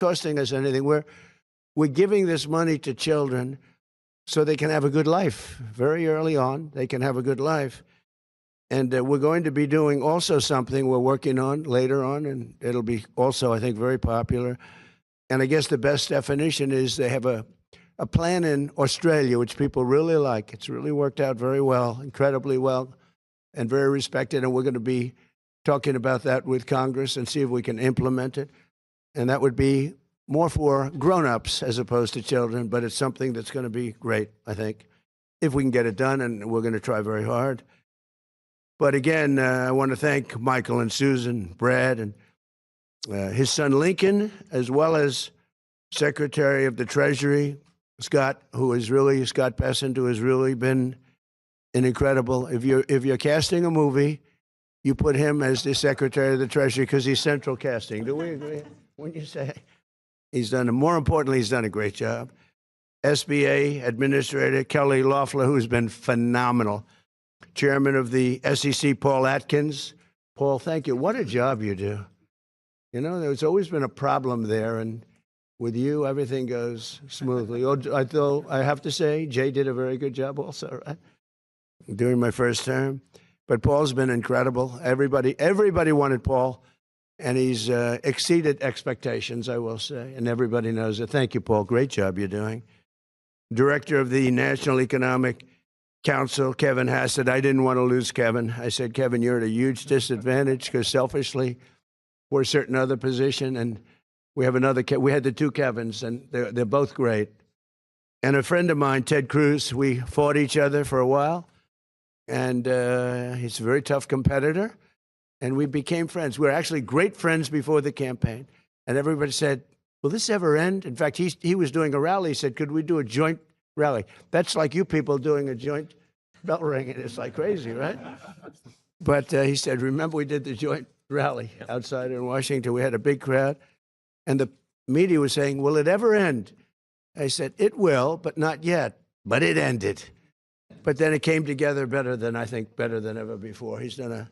costing us anything. We're giving this money to children so they can have a good life. Very early on, they can have a good life. And we're going to be doing also something we're working on later on, and it'll be also, I think, very popular. And I guess the best definition is they have a plan in Australia, which people really like. It's really worked out very well, incredibly well, and very respected. And we're going to be talking about that with Congress and see if we can implement it. And that would be more for grown-ups as opposed to children, but it's something that's going to be great, I think, if we can get it done, and we're going to try very hard. But again, I want to thank Michael and Susan, Brad, and his son Lincoln, as well as Secretary of the Treasury, Scott Bessent, who has really been an incredible. If you're casting a movie, you put him as the Secretary of the Treasury because he's central casting. Do we agree? When you say more importantly, he's done a great job. SBA Administrator Kelly Loeffler, who's been phenomenal. Chairman of the SEC, Paul Atkins. Paul, thank you. What a job you do. You know, there's always been a problem there, and with you, everything goes smoothly. Although I have to say, Jay did a very good job also, right? During my first term. But Paul's been incredible. Everybody wanted Paul, and he's exceeded expectations, I will say, and everybody knows it. Thank you, Paul. Great job you're doing. Director of the National Economic Council, Kevin Hassett. I didn't want to lose Kevin. I said, Kevin, you're at a huge disadvantage because selfishly, we're a certain other position, and we have another. We had the two Kevins, and they're both great. And a friend of mine, Ted Cruz, we fought each other for a while, and he's a very tough competitor, and we became friends. We were actually great friends before the campaign, and everybody said, will this ever end? In fact, he was doing a rally. He said, could we do a joint rally? That's like you people doing a joint bell ringing. It's like crazy, right? But he said, remember we did the joint rally outside in Washington. We had a big crowd. And the media was saying, will it ever end? I said, it will, but not yet. But it ended. But then it came together better than ever before. He's done a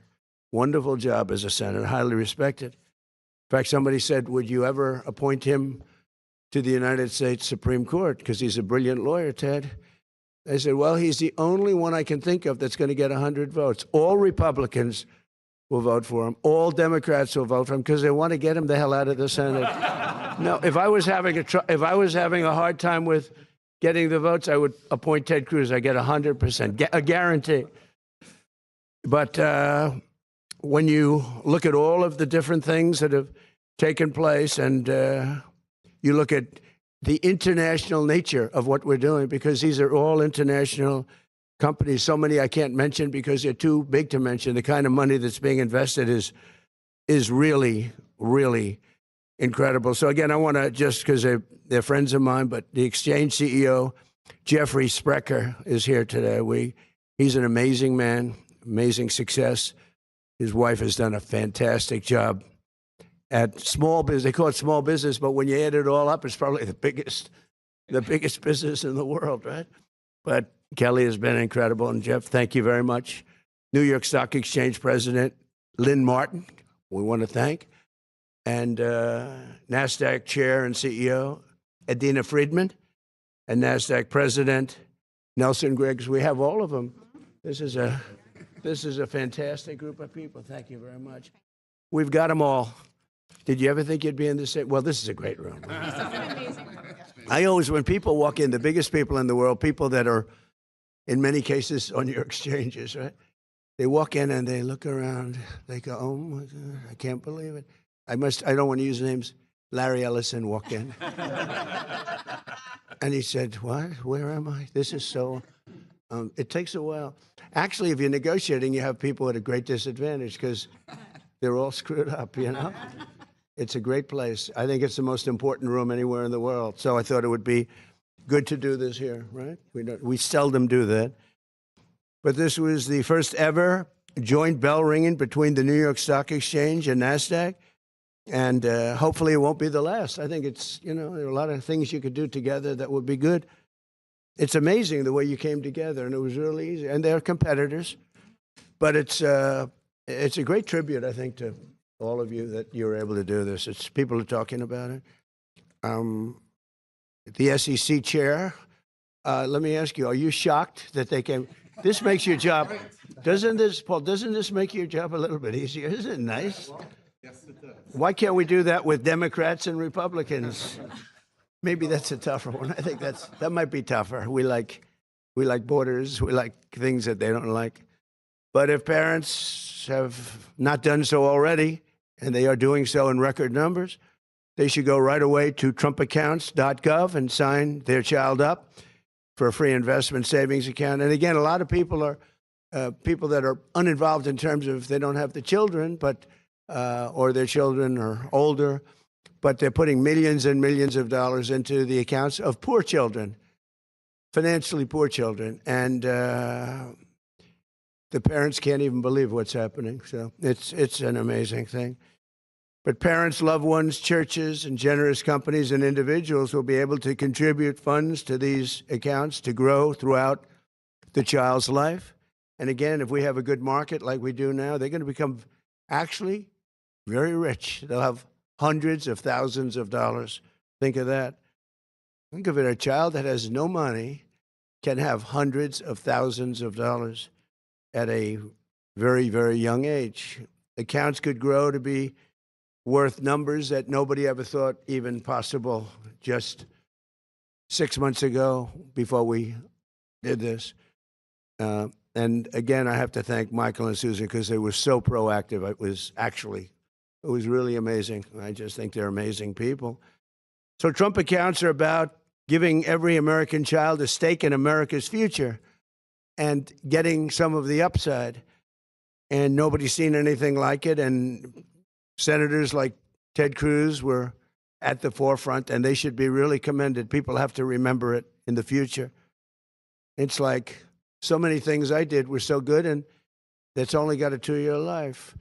wonderful job as a senator, highly respected. In fact, somebody said, would you ever appoint him to the United States Supreme Court? Because he's a brilliant lawyer, Ted. I said, well, he's the only one I can think of that's going to get 100 votes. All Republicans will vote for him. All Democrats will vote for him because they want to get him the hell out of the Senate. No, if I was having a hard time with getting the votes, I would appoint Ted Cruz. I get 100%, a guarantee. But when you look at all of the different things that have taken place, and you look at the international nature of what we're doing, because these are all international companies, so many I can't mention because they're too big to mention. The kind of money that's being invested is really, really incredible. So again, I want to, just because they're friends of mine, but the Exchange CEO, Jeffrey Sprecher, is here today. He's an amazing man, amazing success. His wife has done a fantastic job at small business. They call it small business, but when you add it all up, it's probably the biggest business in the world, right? But Kelly has been incredible. And Jeff, thank you very much. New York Stock Exchange President Lynn Martin, we want to thank. And NASDAQ Chair and CEO Adena Friedman, and NASDAQ President Nelson Griggs. We have all of them. This is a fantastic group of people. Thank you very much. We've got them all. Did you ever think you'd be in this? Well, this is a great room. This is an amazing room. I always, when people walk in, the biggest people in the world, people that are, in many cases, on your exchanges, right? They walk in and they look around. They go, oh, my God, I can't believe it. I don't want to use names. Larry Ellison walked in. And he said, what? Where am I? This is so, it takes a while. Actually, if you're negotiating, you have people at a great disadvantage because they're all screwed up, you know? It's a great place. I think it's the most important room anywhere in the world. So I thought it would be good to do this here, right? We seldom do that. But this was the first ever joint bell ringing between the New York Stock Exchange and NASDAQ. And hopefully it won't be the last. I think it's, there are a lot of things you could do together that would be good. It's amazing the way you came together, and it was really easy. And they're competitors. But it's a great tribute, I think, to all of you that you were able to do this. People are talking about it. the SEC chair. Let me ask you, are you shocked that they came? This makes your job, doesn't this, Paul, doesn't this make your job a little bit easier? Isn't it nice? Yes, it does. Why can't we do that with Democrats and Republicans? Maybe that's a tougher one. I think that might be tougher. We like borders. We like things that they don't like. But if parents have not done so already, and they are doing so in record numbers, they should go right away to trumpaccounts.gov and sign their child up for a free investment savings account. And again, a lot of people are people that are uninvolved in terms of they don't have the children, but or their children are older, but they're putting millions and millions of dollars into the accounts of poor children, financially poor children. And the parents can't even believe what's happening. So it's an amazing thing. But parents, loved ones, churches, and generous companies and individuals will be able to contribute funds to these accounts to grow throughout the child's life. And again, if we have a good market like we do now, they're going to become actually very rich. They'll have hundreds of thousands of dollars. Think of that. Think of it, a child that has no money can have hundreds of thousands of dollars at a very, very young age. Accounts could grow to be worth numbers that nobody ever thought even possible just 6 months ago before we did this. And again, I have to thank Michael and Susan because they were so proactive. It was really amazing. I just think they're amazing people. So Trump accounts are about giving every American child a stake in America's future and getting some of the upside. And nobody's seen anything like it. And senators like Ted Cruz were at the forefront, and they should be really commended. People have to remember it in the future. It's like so many things I did were so good, and that's only got a 2-year life.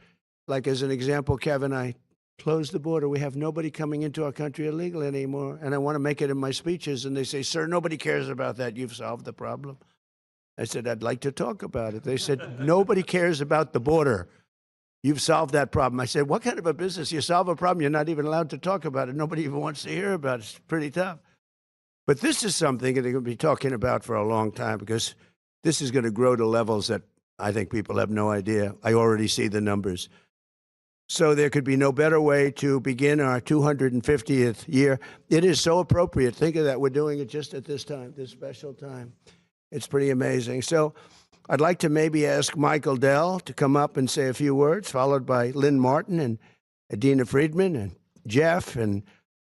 Like, as an example, Kevin, I closed the border. We have nobody coming into our country illegally anymore. And I want to make it in my speeches. And they say, sir, nobody cares about that. You've solved the problem. I said, I'd like to talk about it. They said, nobody cares about the border. You've solved that problem. I said, what kind of a business? You solve a problem, you're not even allowed to talk about it. Nobody even wants to hear about it. It's pretty tough. But this is something that they're going to be talking about for a long time because this is going to grow to levels that I think people have no idea. I already see the numbers. So there could be no better way to begin our 250th year. It is so appropriate. Think of that. We're doing it just at this time, this special time. It's pretty amazing. So I'd like to maybe ask Michael Dell to come up and say a few words, followed by Lynn Martin and Adina Friedman and Jeff and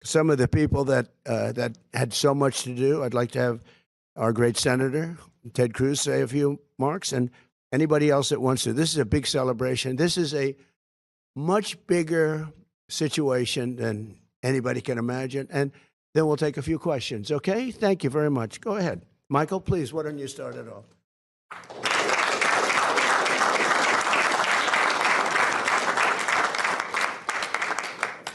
some of the people that had so much to do. I'd like to have our great Senator, Ted Cruz, say a few marks, and anybody else that wants to. This is a big celebration. This is a much bigger situation than anybody can imagine. And then we'll take a few questions, okay? Thank you very much. Go ahead. Michael, please, why don't you start it off?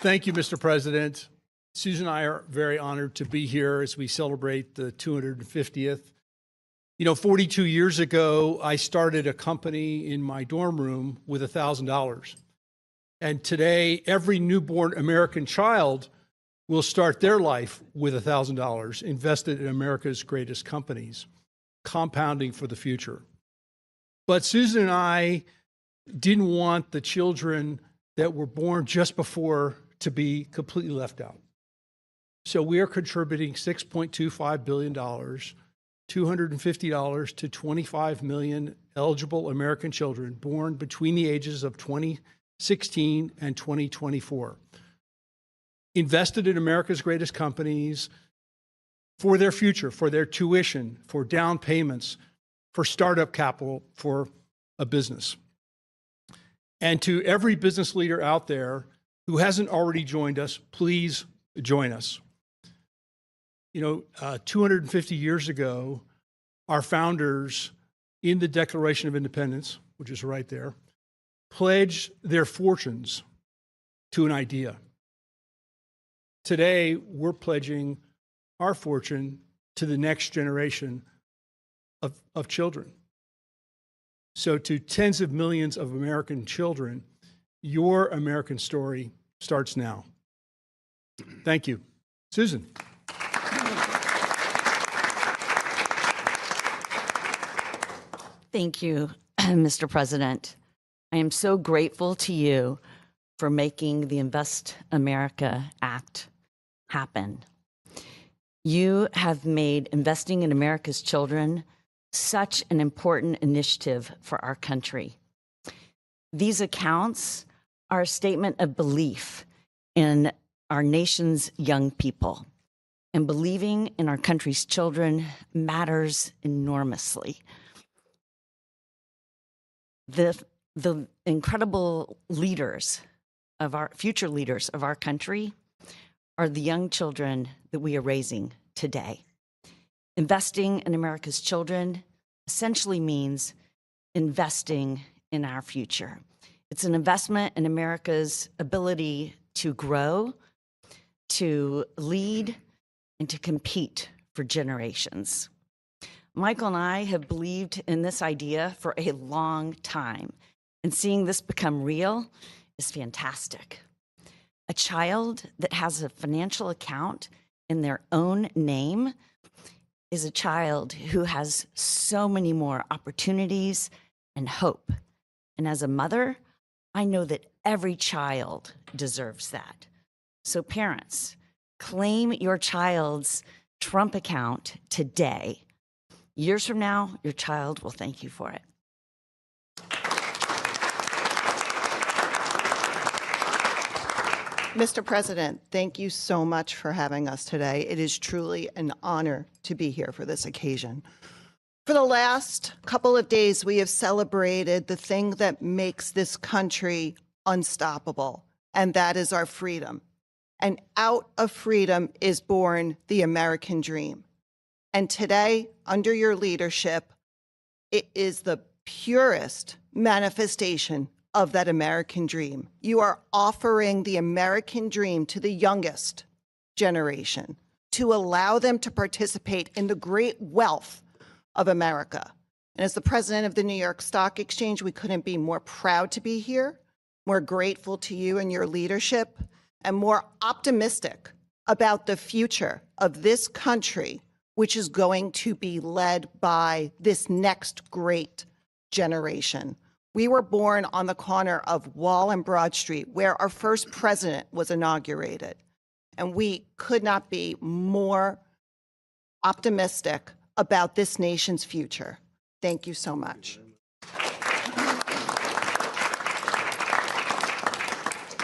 Thank you, Mr. President. Susan and I are very honored to be here as we celebrate the 250th. You know, 42 years ago, I started a company in my dorm room with $1,000. And today, every newborn American child will start their life with $1,000 invested in America's greatest companies, compounding for the future. But Susan and I didn't want the children that were born just before to be completely left out. So we are contributing $6.25 billion, $250 to 25 million eligible American children born between the ages of 2016 and 2024. Invested in America's greatest companies for their future, for their tuition, for down payments, for startup capital for a business. And to every business leader out there who hasn't already joined us, please join us. You know, 250 years ago, our founders in the Declaration of Independence, which is right there, pledged their fortunes to an idea. Today, we're pledging our fortune to the next generation of children. So to tens of millions of American children, your American story starts now. Thank you. Susan. Thank you, Mr. President. I am so grateful to you for making the Invest America Act happen. You have made investing in America's children such an important initiative for our country. These accounts are a statement of belief in our nation's young people, and believing in our country's children matters enormously. The incredible leaders of our future leaders of our country are the young children that we are raising today. Investing in America's children essentially means investing in our future. It's an investment in America's ability to grow, to lead, and to compete for generations. Michael and I have believed in this idea for a long time, and seeing this become real is fantastic. A child that has a financial account in their own name is a child who has so many more opportunities and hope. And as a mother, I know that every child deserves that. So parents, claim your child's Trump account today. Years from now, your child will thank you for it. Mr. President, thank you so much for having us today. It is truly an honor to be here for this occasion. For the last couple of days, we have celebrated the thing that makes this country unstoppable, and that is our freedom. And out of freedom is born the American dream. And today, under your leadership, it is the purest manifestation of that American dream. You are offering the American dream to the youngest generation to allow them to participate in the great wealth of America. And as the president of the New York Stock Exchange, we couldn't be more proud to be here, more grateful to you and your leadership, and more optimistic about the future of this country, which is going to be led by this next great generation. We were born on the corner of Wall and Broad Street, where our first president was inaugurated. And we could not be more optimistic about this nation's future. Thank you so much.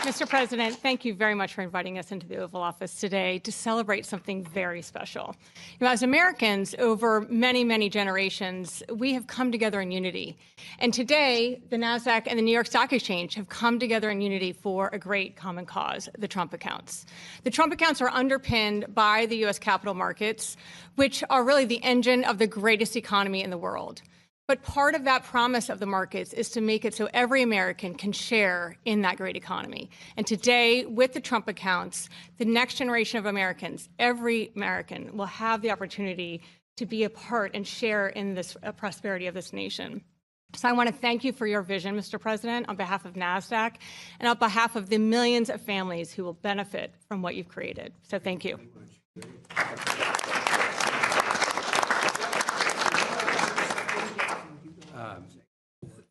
Mr. President, thank you very much for inviting us into the Oval Office today to celebrate something very special. You know, as Americans, over many, many generations, we have come together in unity. And today, the NASDAQ and the New York Stock Exchange have come together in unity for a great common cause, the Trump accounts. The Trump accounts are underpinned by the U.S. capital markets, which are really the engine of the greatest economy in the world. But part of that promise of the markets is to make it so every American can share in that great economy. And today, with the Trump accounts, the next generation of Americans, every American, will have the opportunity to be a part and share in this prosperity of this nation. So I want to thank you for your vision, Mr. President, on behalf of NASDAQ and on behalf of the millions of families who will benefit from what you've created. So thank you.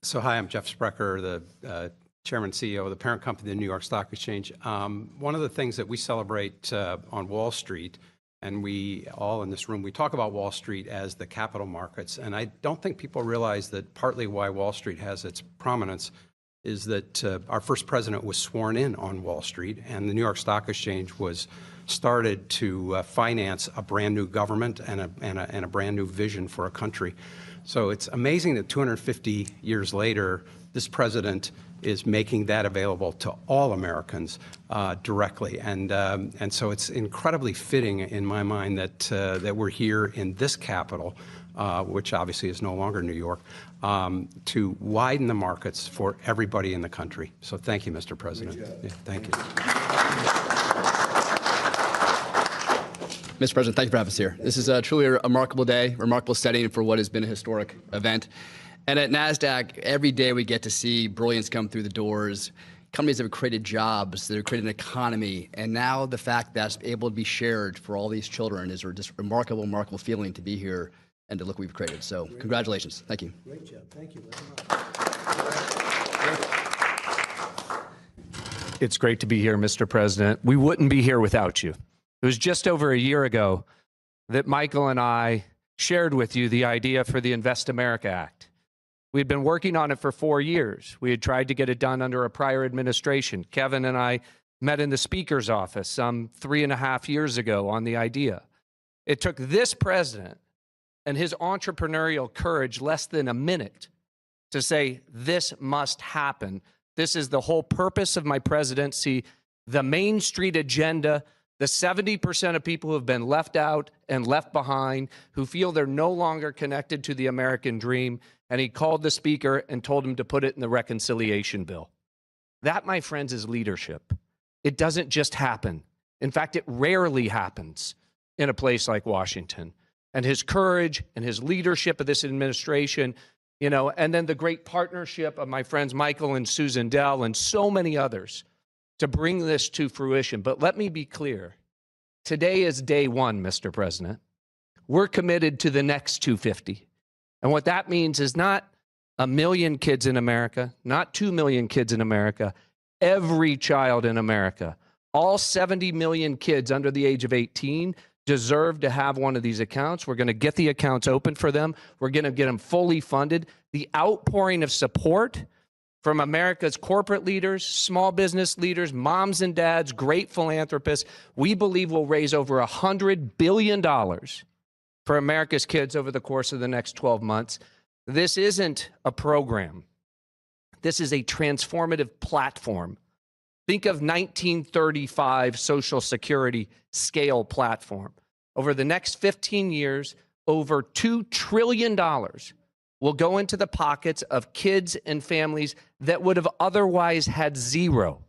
So hi, I'm Jeff Sprecher, the Chairman and CEO of the parent company, the New York Stock Exchange. One of the things that we celebrate on Wall Street, and we all in this room, we talk about Wall Street as the capital markets. And I don't think people realize that partly why Wall Street has its prominence is that our first president was sworn in on Wall Street, and the New York Stock Exchange was started to finance a brand new government and a brand new vision for a country. So it's amazing that 250 years later, this president is making that available to all Americans directly, and so it's incredibly fitting in my mind that we're here in this capital, which obviously is no longer New York, to widen the markets for everybody in the country. So thank you, Mr. President. Yeah, thank you. Mr. President, thank you for having us here. This is truly a remarkable day, remarkable setting for what has been a historic event. And at NASDAQ, every day we get to see brilliance come through the doors, companies that have created jobs, that have created an economy, and now the fact that's able to be shared for all these children is just a remarkable feeling to be here and to look what we've created. So congratulations. Thank you. Great job. Thank you very much. It's great to be here, Mr. President. We wouldn't be here without you. It was just over a year ago that Michael and I shared with you the idea for the Invest America Act. We had been working on it for 4 years. We had tried to get it done under a prior administration. Kevin and I met in the Speaker's office some 3.5 years ago on the idea. It took this president and his entrepreneurial courage less than a minute to say, this must happen. This is the whole purpose of my presidency, the Main Street agenda, the 70% of people who have been left out and left behind, who feel they're no longer connected to the American dream. And he called the Speaker and told him to put it in the reconciliation bill. That, my friends, is leadership. It doesn't just happen. In fact, it rarely happens in a place like Washington. And his courage and his leadership of this administration, you know, and then the great partnership of my friends Michael and Susan Dell and so many others to bring this to fruition. But let me be clear. Today is day one, Mr. President. We're committed to the next 250. And what that means is not 1 million kids in America, not 2 million kids in America, every child in America, all 70 million kids under the age of 18 deserve to have one of these accounts. We're going to get the accounts open for them. We're going to get them fully funded. The outpouring of support from America's corporate leaders, small business leaders, moms and dads, great philanthropists, we believe will raise over $100 billion for America's kids over the course of the next 12 months. This isn't a program. This is a transformative platform. Think of 1935 Social Security scale platform. Over the next 15 years, over $2 trillion will go into the pockets of kids and families that would have otherwise had zero,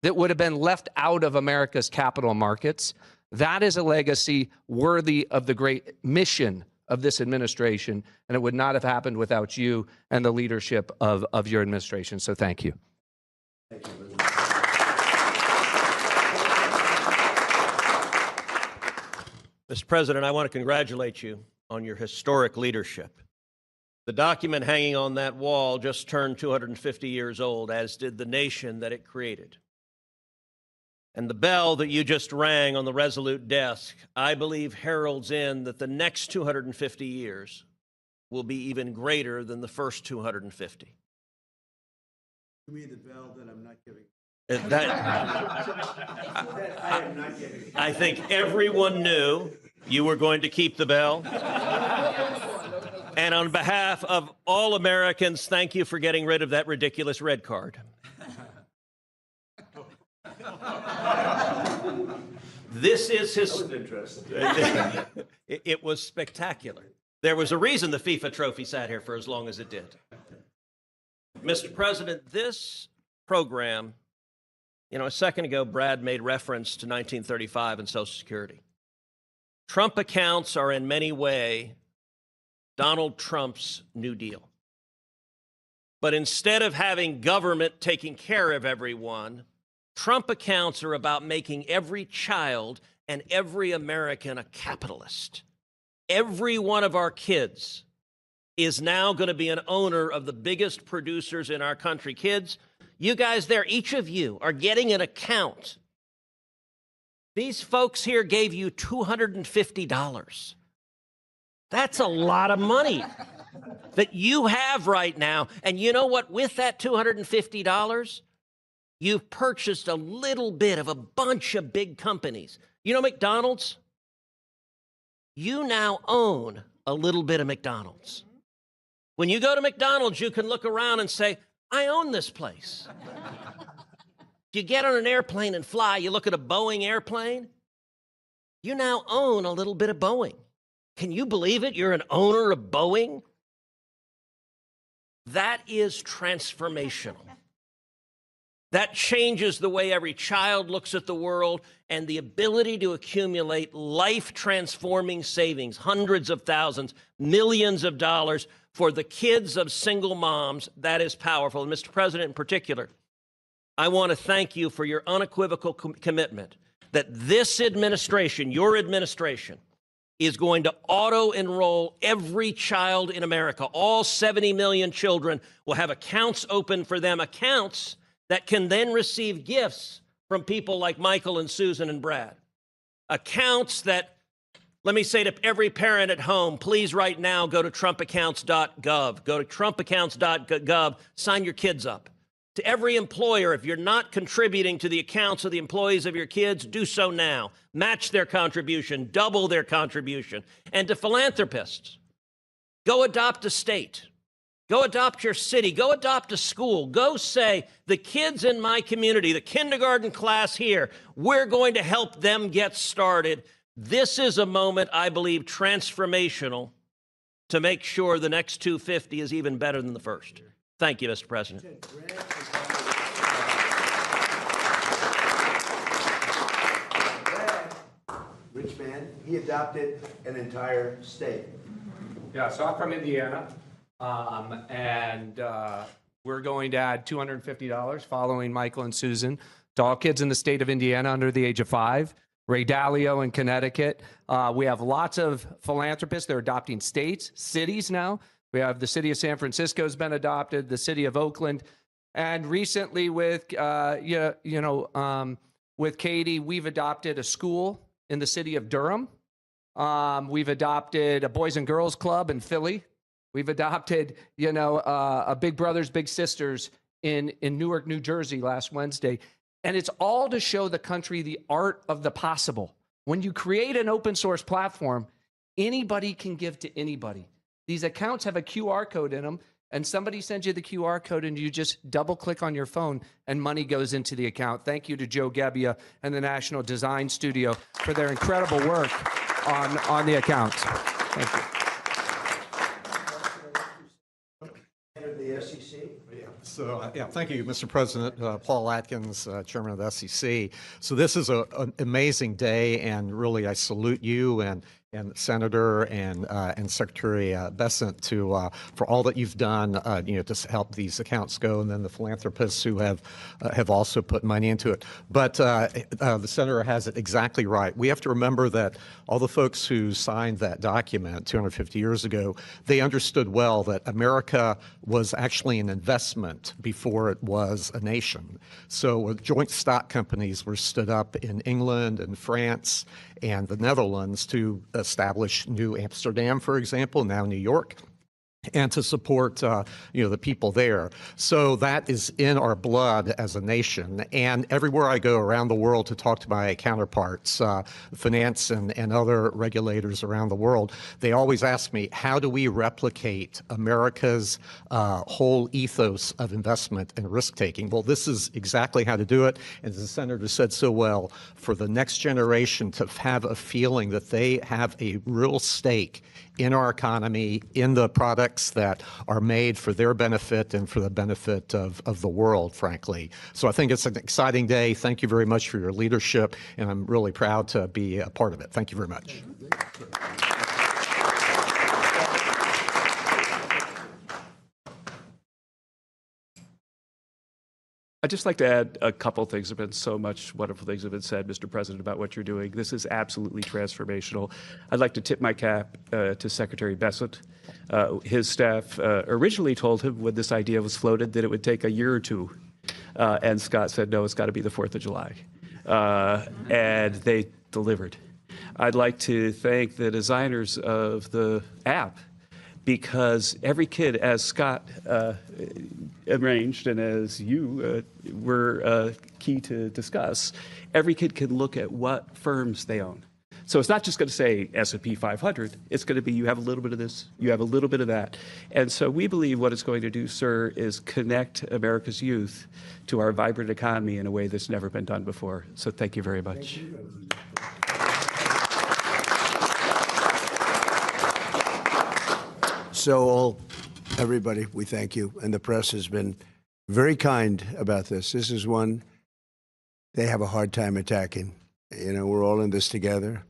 that would have been left out of America's capital markets. That is a legacy worthy of the great mission of this administration, and it would not have happened without you and the leadership of your administration. So thank you. Thank you very much. Mr. President, I want to congratulate you on your historic leadership. The document hanging on that wall just turned 250 years old, as did the nation that it created. And the bell that you just rang on the Resolute desk, I believe, heralds in that the next 250 years will be even greater than the first 250. You mean the bell that I'm not giving? I am not giving. I think everyone knew you were going to keep the bell. And on behalf of all Americans, thank you for getting rid of that ridiculous red card. This is his. It was spectacular. There was a reason the FIFA trophy sat here for as long as it did. Mr. President, this program, a second ago, Brad made reference to 1935 and Social Security. Trump accounts are in many ways Donald Trump's New Deal. But instead of having government taking care of everyone, Trump accounts are about making every child and every American a capitalist. Every one of our kids is now going to be an owner of the biggest producers in our country. Kids, you guys there, each of you are getting an account. These folks here gave you $250. That's a lot of money that you have right now. And you know what? With that $250, you've purchased a little bit of a bunch of big companies. You know McDonald's? You now own a little bit of McDonald's. When you go to McDonald's, you can look around and say, I own this place. You get on an airplane and fly, you look at a Boeing airplane, you now own a little bit of Boeing. Can you believe it? You're an owner of Boeing? That is transformational. That changes the way every child looks at the world, and the ability to accumulate life-transforming savings, hundreds of thousands, millions of dollars for the kids of single moms, that is powerful. And Mr. President, in particular, I want to thank you for your unequivocal commitment that this administration, your administration, is going to auto-enroll every child in America. All 70 million children will have accounts open for them, accounts that can then receive gifts from people like Michael and Susan and Brad. Accounts that, let me say to every parent at home, please right now go to trumpaccounts.gov. Go to trumpaccounts.gov, sign your kids up. To every employer, if you're not contributing to the accounts of the employees of your kids, do so now. Match their contribution, double their contribution. And to philanthropists, go adopt a state. Go adopt your city. Go adopt a school. Go say, the kids in my community, the kindergarten class here, we're going to help them get started. This is a moment, I believe, transformational to make sure the next 250 is even better than the first. Thank you, Mr. President. Rich man, he adopted an entire state. Yeah, so I'm from Indiana, we're going to add $250 following Michael and Susan to all kids in the state of Indiana under the age of 5. Ray Dalio in Connecticut. We have lots of philanthropists. They're adopting states, cities now. We have the city of San Francisco has been adopted, the city of Oakland, and recently with with Katie, we've adopted a school in the city of Durham. We've adopted a Boys and Girls Club in Philly. We've adopted, a Big Brothers Big Sisters in Newark, New Jersey last Wednesday. And it's all to show the country the art of the possible. When you create an open source platform, anybody can give to anybody. These accounts have a QR code in them, and somebody sends you the QR code and you just double click on your phone and money goes into the account. Thank you to Joe Gebbia and the National Design Studio for their incredible work on the accounts. Thank you. The SEC. So, thank you, Mr. President. Paul Atkins, Chairman of the SEC. So this is an amazing day, and really I salute you and Senator and Secretary Bessent for all that you've done, to help these accounts go, and then the philanthropists who have also put money into it. But the Senator has it exactly right. We have to remember that all the folks who signed that document 250 years ago, they understood well that America was actually an investment before it was a nation. So joint stock companies were stood up in England and France and the Netherlands to establish New Amsterdam, for example, now New York, and to support the people there. So that is in our blood as a nation. And everywhere I go around the world to talk to my counterparts, finance and other regulators around the world, they always ask me, how do we replicate America's whole ethos of investment and risk-taking? Well, this is exactly how to do it. And as the Senator said so well, for the next generation to have a feeling that they have a real stake in our economy, in the products that are made for their benefit and for the benefit of the world, frankly. So I think it's an exciting day. Thank you very much for your leadership, and I'm really proud to be a part of it. Thank you very much. I'd just like to add a couple things. There have been so much wonderful things have been said, Mr. President, about what you're doing. This is absolutely transformational. I'd like to tip my cap to Secretary Bessent. His staff originally told him when this idea was floated that it would take a year or two. And Scott said, no, it's got to be the 4th of July. And they delivered. I'd like to thank the designers of the app, because every kid, as Scott arranged and as you were key to discuss, every kid can look at what firms they own. So it's not just going to say S&P 500. It's going to be you have a little bit of this, you have a little bit of that. And so we believe what it's going to do, sir, is connect America's youth to our vibrant economy in a way that's never been done before. So thank you very much. So everybody, we thank you. And the press has been very kind about this. This is one they have a hard time attacking. We're all in this together.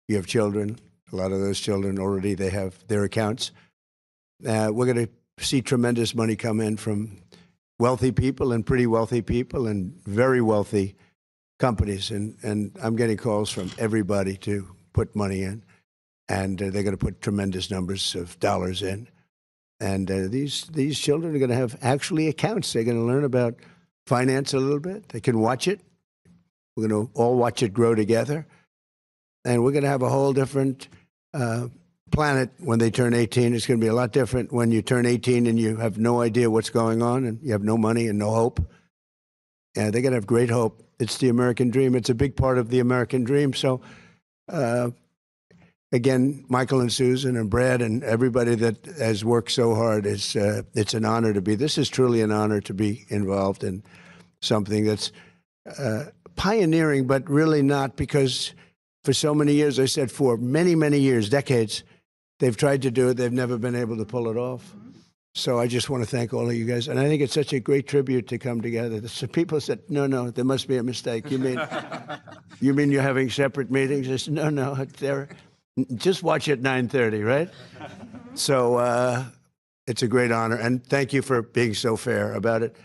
You have children. A lot of those children already, they have their accounts. We're going to see tremendous money come in from wealthy people and pretty wealthy people and very wealthy companies. And I'm getting calls from everybody to put money in. And they're going to put tremendous numbers of dollars in. And these children are going to have actually accounts. They're going to learn about finance a little bit. They can watch it. We're going to all watch it grow together. And we're going to have a whole different planet when they turn 18. It's going to be a lot different when you turn 18 and you have no idea what's going on and you have no money and no hope. And they're going to have great hope. It's the American dream. It's a big part of the American dream. So, again, Michael and Susan and Brad and everybody that has worked so hard, it's an honor to be. This is truly an honor to be involved in something that's pioneering, but really not, because for so many years, I said for many, many years, decades, they've tried to do it. They've never been able to pull it off. So I just want to thank all of you guys. And I think it's such a great tribute to come together. So people said, no, there must be a mistake. You mean you're having separate meetings? I said, no, they're, just watch at 9:30, right? So it's a great honor. And thank you for being so fair about it.